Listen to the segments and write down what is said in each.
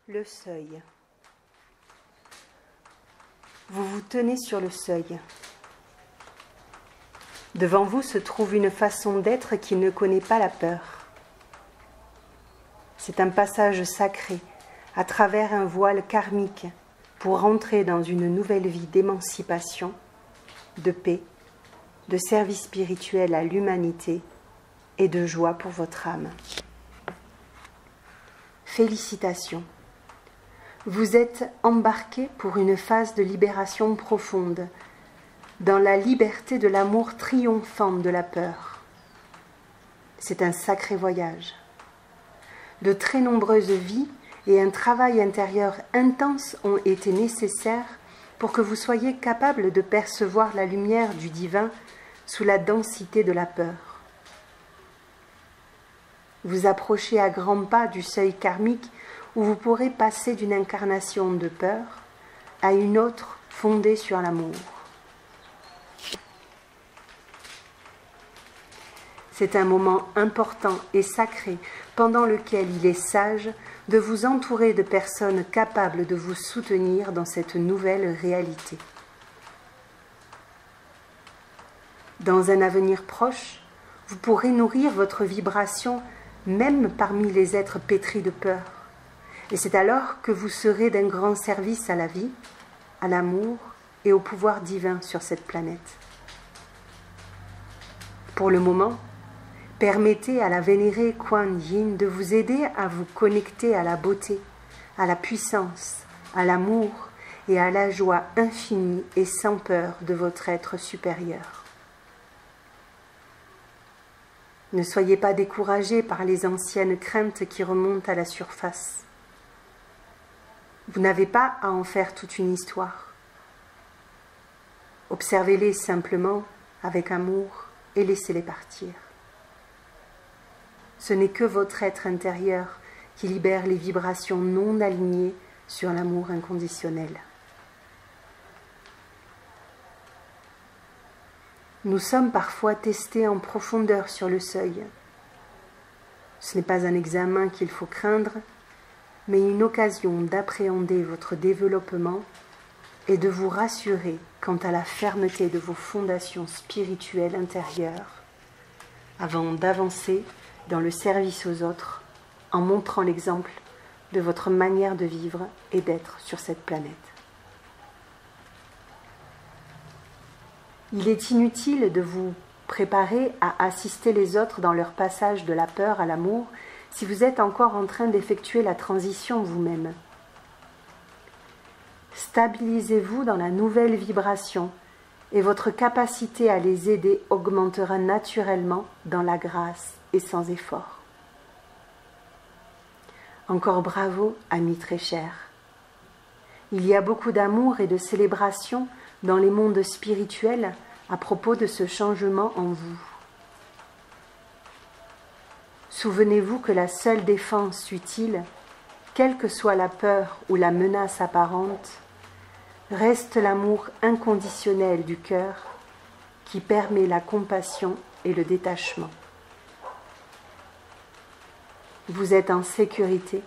Le seuil. Vous vous tenez sur le seuil. Devant vous se trouve une façon d'être qui ne connaît pas la peur. C'est un passage sacré à travers un voile karmique pour entrer dans une nouvelle vie d'émancipation, de paix, de service spirituel à l'humanité et de joie pour votre âme. Félicitations. Vous êtes embarqué pour une phase de libération profonde, dans la liberté de l'amour triomphant de la peur. C'est un sacré voyage. De très nombreuses vies et un travail intérieur intense ont été nécessaires pour que vous soyez capable de percevoir la lumière du divin sous la densité de la peur. Vous approchez à grands pas du seuil karmique où vous pourrez passer d'une incarnation de peur à une autre fondée sur l'amour. C'est un moment important et sacré pendant lequel il est sage de vous entourer de personnes capables de vous soutenir dans cette nouvelle réalité. Dans un avenir proche, vous pourrez nourrir votre vibration même parmi les êtres pétris de peur. Et c'est alors que vous serez d'un grand service à la vie, à l'amour et au pouvoir divin sur cette planète. Pour le moment, permettez à la vénérée Kuan Yin de vous aider à vous connecter à la beauté, à la puissance, à l'amour et à la joie infinie et sans peur de votre être supérieur. Ne soyez pas découragés par les anciennes craintes qui remontent à la surface. Vous n'avez pas à en faire toute une histoire. Observez-les simplement avec amour et laissez-les partir. Ce n'est que votre être intérieur qui libère les vibrations non alignées sur l'amour inconditionnel. Nous sommes parfois testés en profondeur sur le seuil. Ce n'est pas un examen qu'il faut craindre, mais une occasion d'appréhender votre développement et de vous rassurer quant à la fermeté de vos fondations spirituelles intérieures avant d'avancer dans le service aux autres en montrant l'exemple de votre manière de vivre et d'être sur cette planète. Il est inutile de vous préparer à assister les autres dans leur passage de la peur à l'amour si vous êtes encore en train d'effectuer la transition vous-même. Stabilisez-vous dans la nouvelle vibration et votre capacité à les aider augmentera naturellement dans la grâce et sans effort. Encore bravo, amis très chers. Il y a beaucoup d'amour et de célébration dans les mondes spirituels à propos de ce changement en vous. Souvenez-vous que la seule défense utile, quelle que soit la peur ou la menace apparente, reste l'amour inconditionnel du cœur qui permet la compassion et le détachement. Vous êtes en sécurité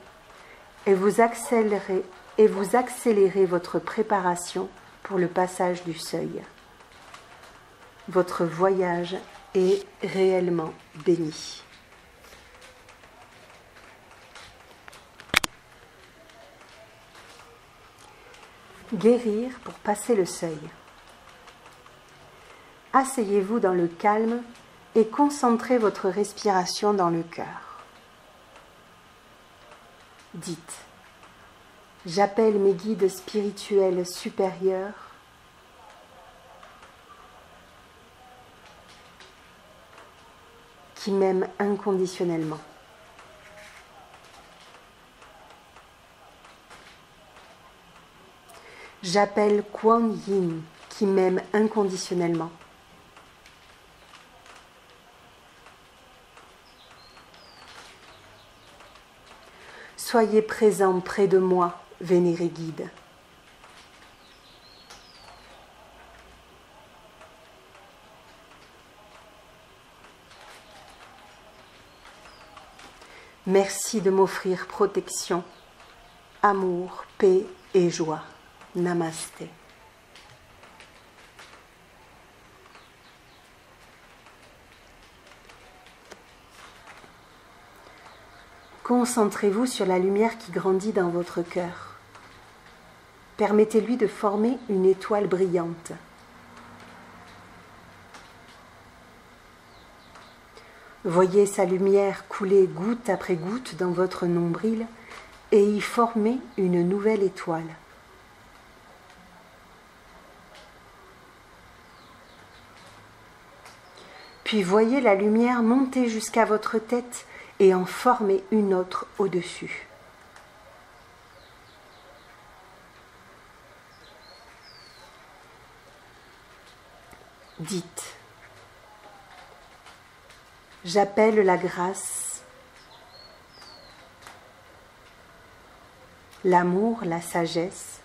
et vous accélérez votre préparation pour le passage du seuil. Votre voyage est réellement béni. Guérir pour passer le seuil. Asseyez-vous dans le calme et concentrez votre respiration dans le cœur. Dites : j'appelle mes guides spirituels supérieurs qui m'aiment inconditionnellement. J'appelle Kuan Yin qui m'aime inconditionnellement. Soyez présents près de moi, vénérés guides. Merci de m'offrir protection amour, paix et joie. Namasté. Concentrez-vous sur la lumière qui grandit dans votre cœur. Permettez-lui de former une étoile brillante. Voyez sa lumière couler goutte après goutte dans votre nombril et y former une nouvelle étoile. Puis voyez la lumière monter jusqu'à votre tête et en former une autre au-dessus. Dites: j'appelle la grâce, l'amour, la sagesse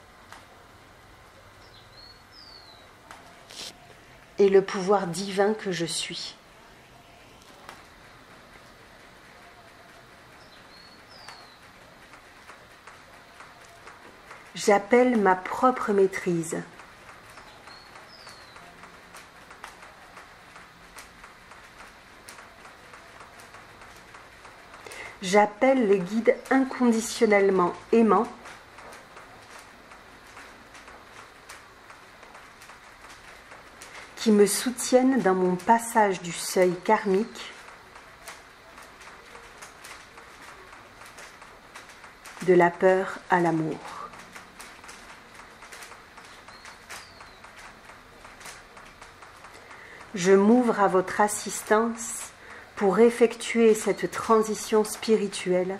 et le pouvoir divin que je suis. J'appelle ma propre maîtrise. J'appelle le guide inconditionnellement aimant qui me soutienne dans mon passage du seuil karmique de la peur à l'amour. Je m'ouvre à votre assistance pour effectuer cette transition spirituelle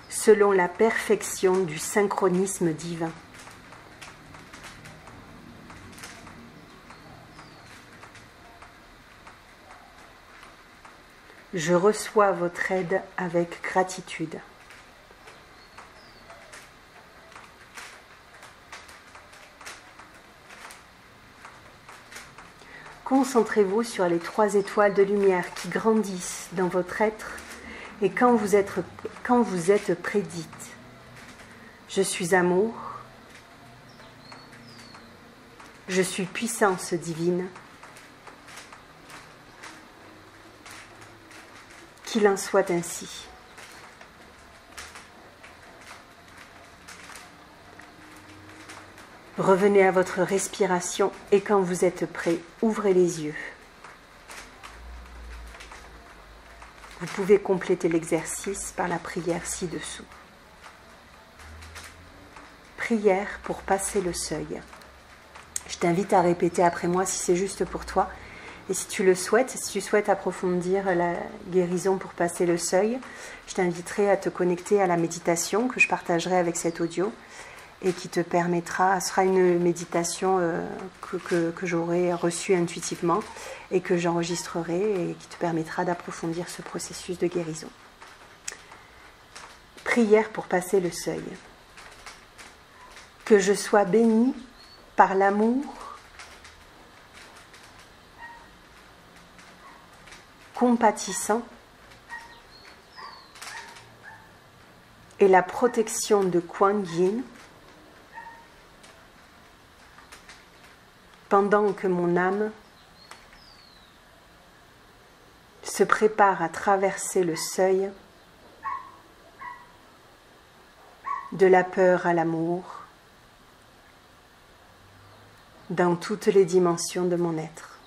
selon la perfection du synchronisme divin. Je reçois votre aide avec gratitude. Concentrez-vous sur les 3 étoiles de lumière qui grandissent dans votre être et quand vous êtes prêt, dites: je suis amour, je suis puissance divine, qu'il en soit ainsi. Revenez à votre respiration et quand vous êtes prêt, ouvrez les yeux. Vous pouvez compléter l'exercice par la prière ci-dessous. Prière pour passer le seuil. Je t'invite à répéter après moi si c'est juste pour toi. Et si tu le souhaites, si tu souhaites approfondir la guérison pour passer le seuil, je t'inviterai à te connecter à la méditation que je partagerai avec cet audio et qui te permettra, ce sera une méditation que j'aurai reçue intuitivement et que j'enregistrerai et qui te permettra d'approfondir ce processus de guérison. Prière pour passer le seuil. Que je sois bénie par l'amour compatissant et la protection de Kuan Yin pendant que mon âme se prépare à traverser le seuil de la peur à l'amour dans toutes les dimensions de mon être.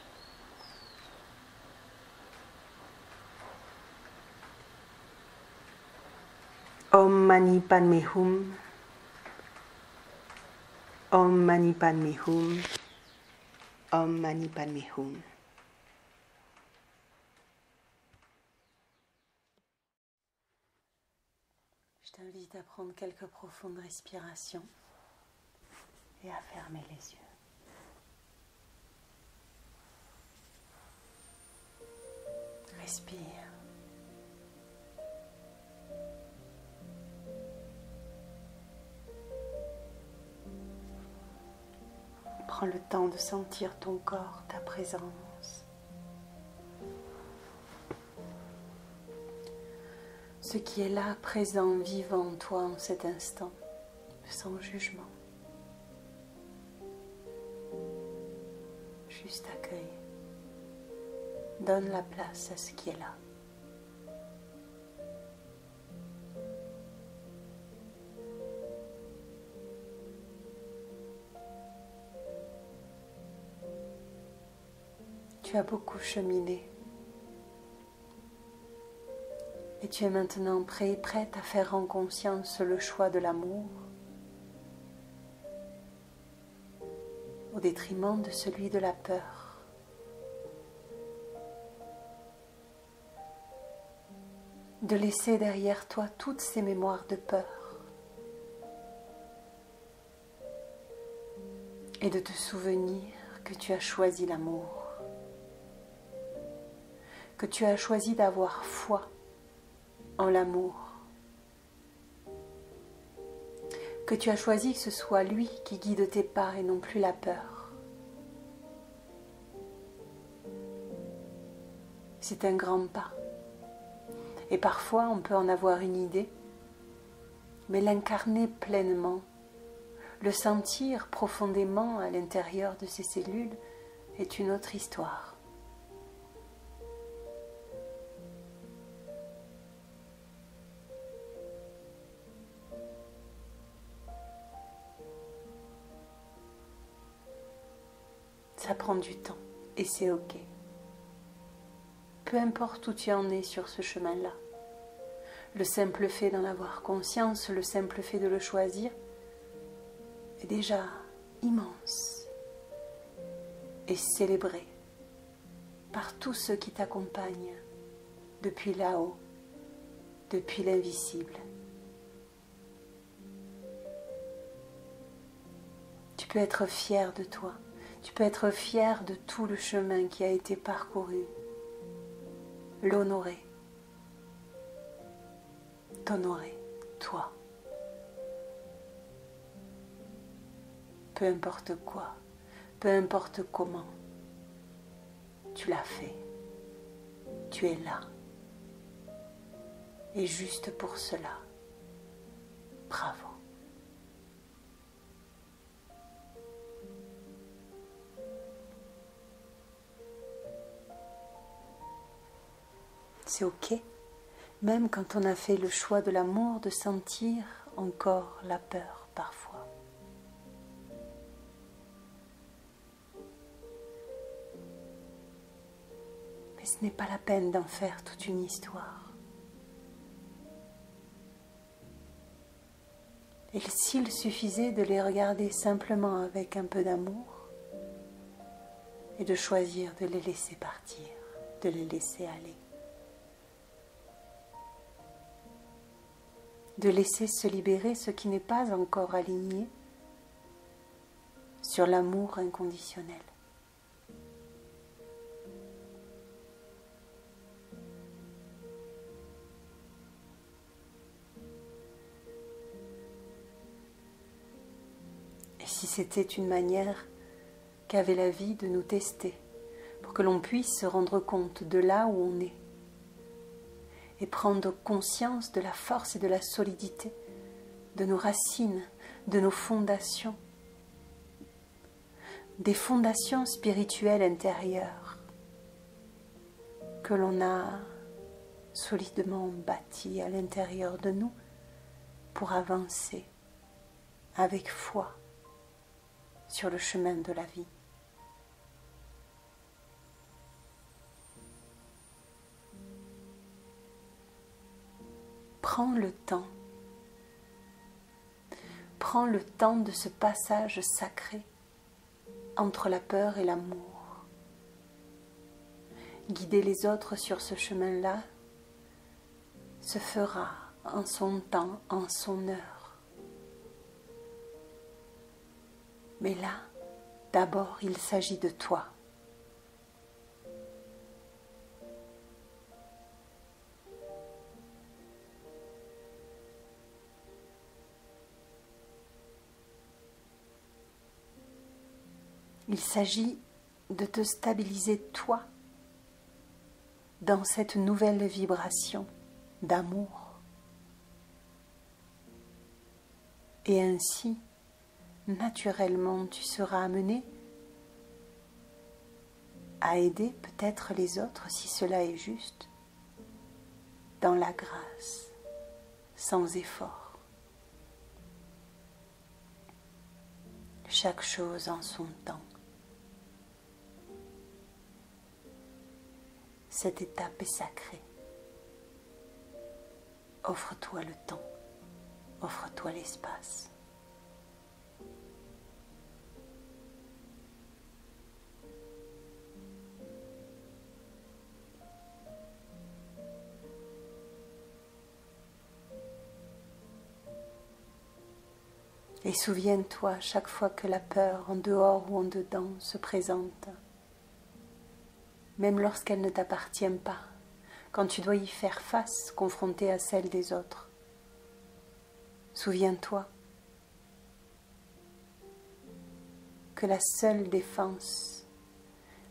Om Mani Padme Hum, Om Mani Padme Hum, Om Mani Padme Hum. Je t'invite à prendre quelques profondes respirations et à fermer les yeux. Respire. Prends le temps de sentir ton corps, ta présence. ce qui est là, présent, vivant en toi en cet instant, sans jugement. Juste accueille. Donne la place à ce qui est là. Tu as beaucoup cheminé et tu es maintenant prêt et prête à faire en conscience le choix de l'amour au détriment de celui de la peur. De laisser derrière toi toutes ces mémoires de peur et de te souvenir que tu as choisi l'amour. Que tu as choisi d'avoir foi en l'amour, que tu as choisi que ce soit lui qui guide tes pas et non plus la peur. C'est un grand pas, et parfois on peut en avoir une idée, mais l'incarner pleinement, le sentir profondément à l'intérieur de ses cellules est une autre histoire. Ça prend du temps et c'est ok. Peu importe où tu en es sur ce chemin-là, le simple fait d'en avoir conscience, le simple fait de le choisir est déjà immense et célébré par tous ceux qui t'accompagnent depuis là-haut, depuis l'invisible. Tu peux être fier de toi. Tu peux être fier de tout le chemin qui a été parcouru, l'honorer, t'honorer, toi. Peu importe quoi, peu importe comment, tu l'as fait, tu es là. Et juste pour cela, bravo. C'est ok, même quand on a fait le choix de l'amour, de sentir encore la peur parfois. Mais ce n'est pas la peine d'en faire toute une histoire. Et s'il suffisait de les regarder simplement avec un peu d'amour et de choisir de les laisser partir, de les laisser aller. De laisser se libérer ce qui n'est pas encore aligné sur l'amour inconditionnel. Et si c'était une manière qu'avait la vie de nous tester, pour que l'on puisse se rendre compte de là où on est, et prendre conscience de la force et de la solidité de nos racines, de nos fondations, des fondations spirituelles intérieures que l'on a solidement bâties à l'intérieur de nous pour avancer avec foi sur le chemin de la vie. Prends le temps de ce passage sacré entre la peur et l'amour. Guider les autres sur ce chemin-là se fera en son temps, en son heure. Mais là, d'abord, il s'agit de toi. Il s'agit de te stabiliser toi dans cette nouvelle vibration d'amour, Et ainsi, naturellement, tu seras amené à aider peut-être les autres, si cela est juste, dans la grâce, sans effort. Chaque chose en son temps. Cette étape est sacrée. Offre-toi le temps, offre-toi l'espace. Et souviens-toi, chaque fois que la peur, en dehors ou en dedans, se présente, même lorsqu'elle ne t'appartient pas, quand tu dois y faire face, confrontée à celle des autres, souviens-toi que la seule défense,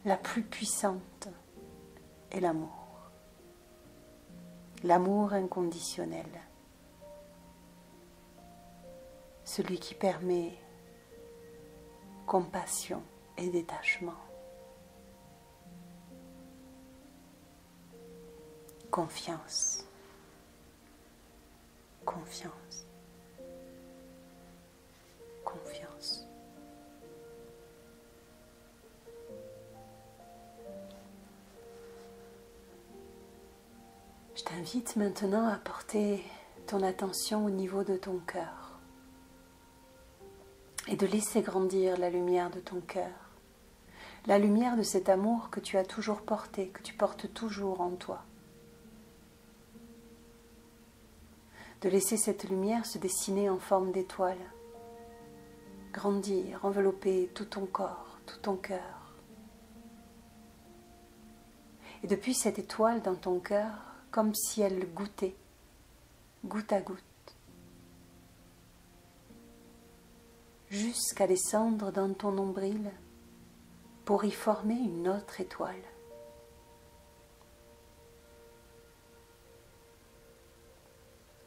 la plus puissante, est l'amour. L'amour inconditionnel. Celui qui permet compassion et détachement. Confiance. Confiance. Confiance. Je t'invite maintenant à porter ton attention au niveau de ton cœur et de laisser grandir la lumière de ton cœur, la lumière de cet amour que tu as toujours porté, que tu portes toujours en toi. De laisser cette lumière se dessiner en forme d'étoile, grandir, envelopper tout ton corps, tout ton cœur. Et depuis cette étoile dans ton cœur, comme si elle goûtait, goutte à goutte, jusqu'à descendre dans ton nombril pour y former une autre étoile.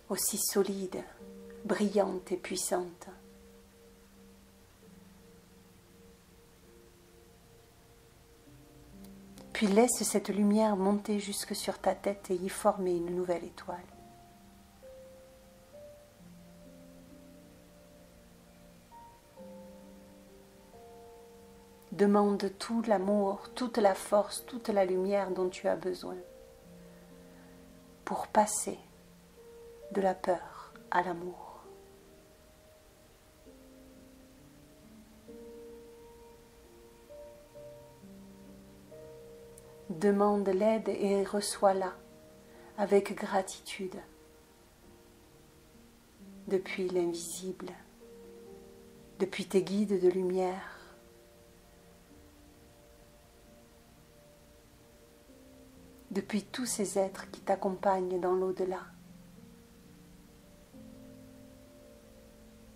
Aussi solide, brillante et puissante. Puis laisse cette lumière monter jusque sur ta tête et y former une nouvelle étoile. Demande tout l'amour, toute la force, toute la lumière dont tu as besoin pour passer de la peur à l'amour. Demande l'aide et reçois-la avec gratitude depuis l'invisible, depuis tes guides de lumière. Depuis tous ces êtres qui t'accompagnent dans l'au-delà.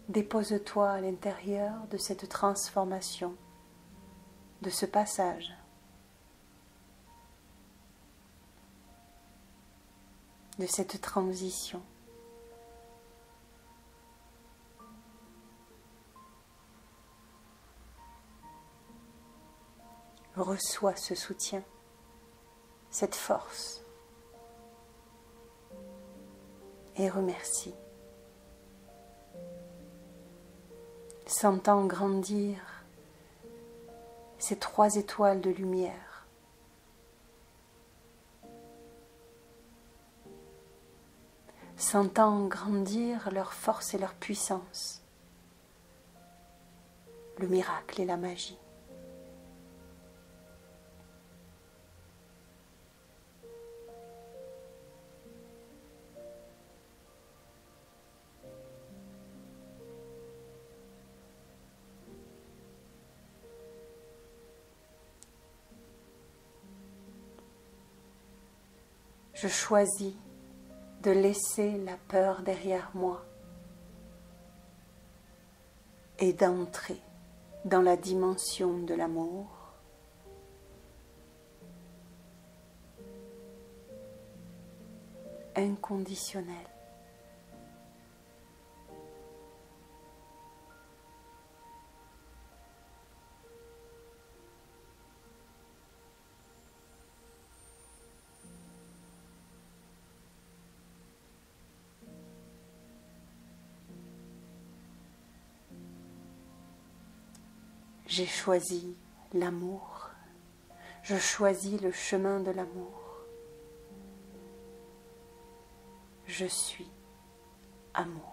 Dépose-toi à l'intérieur de cette transformation, de ce passage. De cette transition. Reçois ce soutien, cette force et remercie. Sentant grandir ces 3 étoiles de lumière. Sentant grandir leur force et leur puissance, le miracle et la magie. Je choisis de laisser la peur derrière moi et d'entrer dans la dimension de l'amour, inconditionnel, J'ai choisi l'amour. Je choisis le chemin de l'amour. Je suis amour.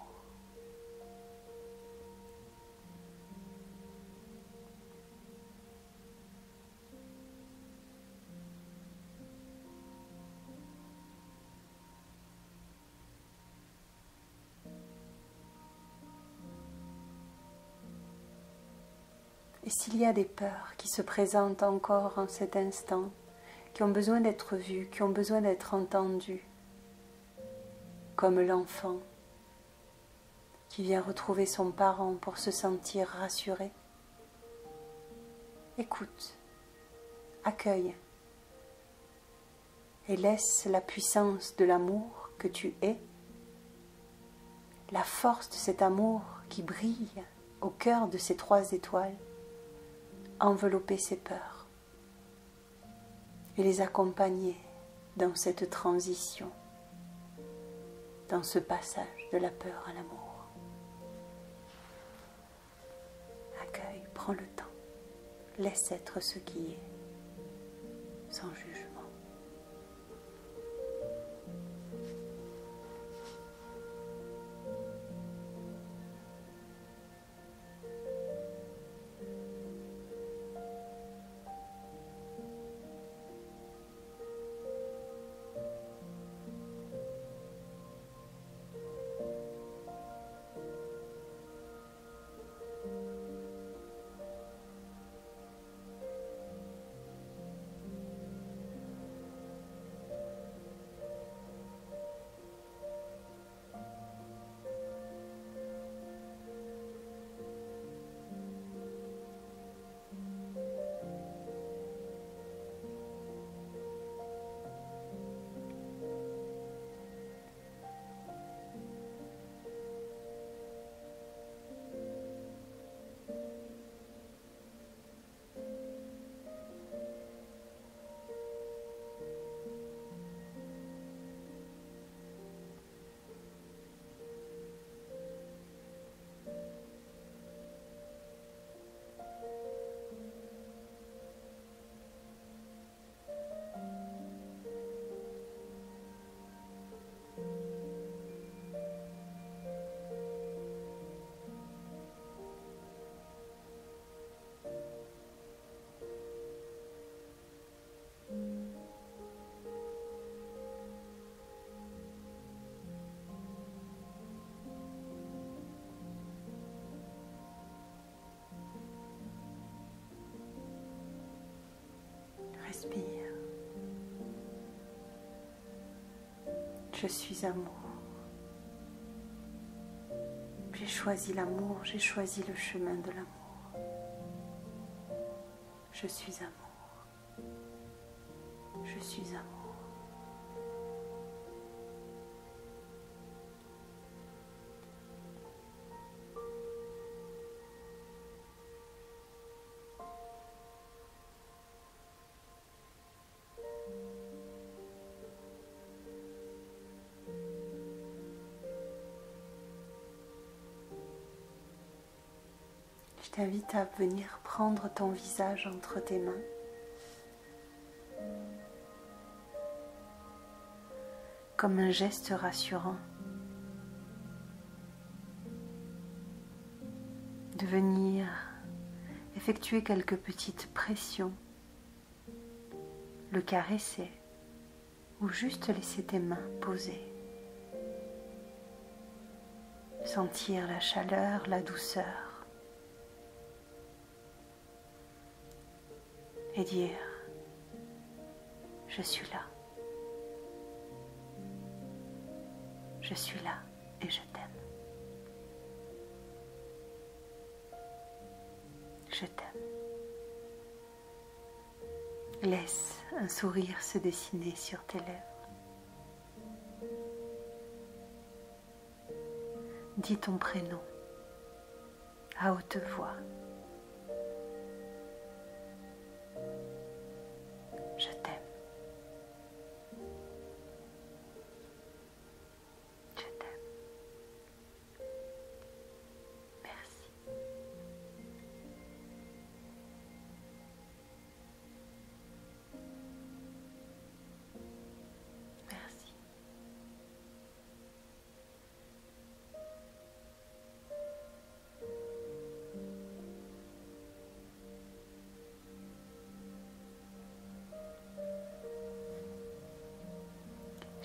Et s'il y a des peurs qui se présentent encore en cet instant, qui ont besoin d'être vues, qui ont besoin d'être entendues, comme l'enfant qui vient retrouver son parent pour se sentir rassuré, écoute, accueille et laisse la puissance de l'amour que tu es, la force de cet amour qui brille au cœur de ces 3 étoiles, envelopper ces peurs et les accompagner dans cette transition, dans ce passage de la peur à l'amour. Accueille, prends le temps, laisse être ce qui est, sans jugement. Respire. Je suis amour. J'ai choisi l'amour, j'ai choisi le chemin de l'amour. Je suis amour. Je suis amour. Je t'invite à venir prendre ton visage entre tes mains. Comme un geste rassurant. De venir effectuer quelques petites pressions, le caresser ou juste laisser tes mains posées. Sentir la chaleur, la douceur. Et dire, je suis là. Je suis là et je t'aime. Je t'aime. Laisse un sourire se dessiner sur tes lèvres. Dis ton prénom à haute voix. Je t'aime. Je t'aime. Merci.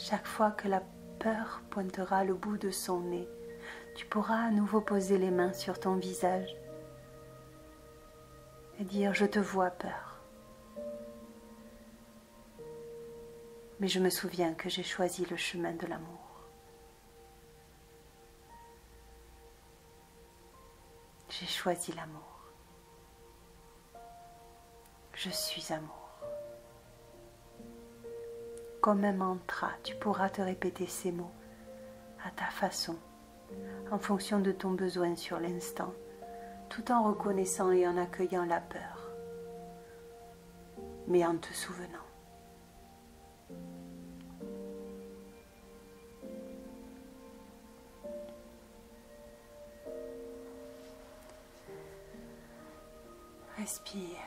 Chaque fois que la peur pointera le bout de son nez, tu pourras à nouveau poser les mains sur ton visage et dire « Je te vois, peur. Mais je me souviens que j'ai choisi le chemin de l'amour. J'ai choisi l'amour. Je suis amour. » Comme un mantra, tu pourras te répéter ces mots à ta façon, en fonction de ton besoin sur l'instant, tout en reconnaissant et en accueillant la peur, mais en te souvenant. Respire.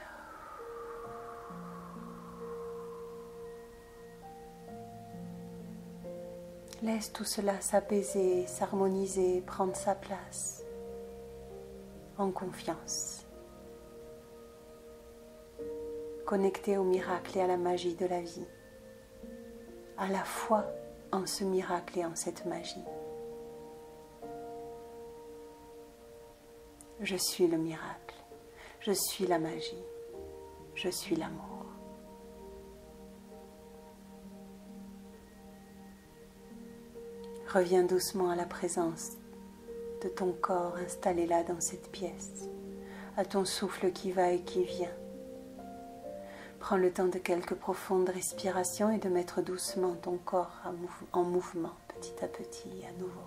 Laisse tout cela s'apaiser, s'harmoniser, prendre sa place, en confiance. Connecté au miracle et à la magie de la vie, à la fois en ce miracle et en cette magie. Je suis le miracle, je suis la magie, je suis l'amour. Reviens doucement à la présence de ton corps installé là dans cette pièce, à ton souffle qui va et qui vient. Prends le temps de quelques profondes respirations et de mettre doucement ton corps en mouvement petit à petit à nouveau.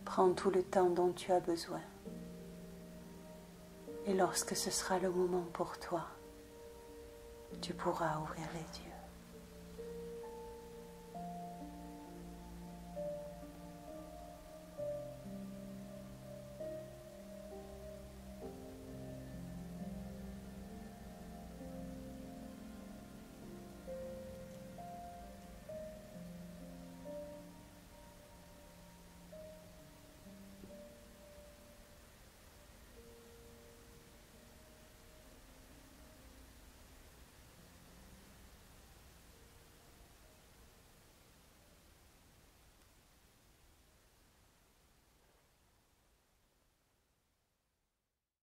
Prends tout le temps dont tu as besoin. Et lorsque ce sera le moment pour toi, tu pourras ouvrir les yeux.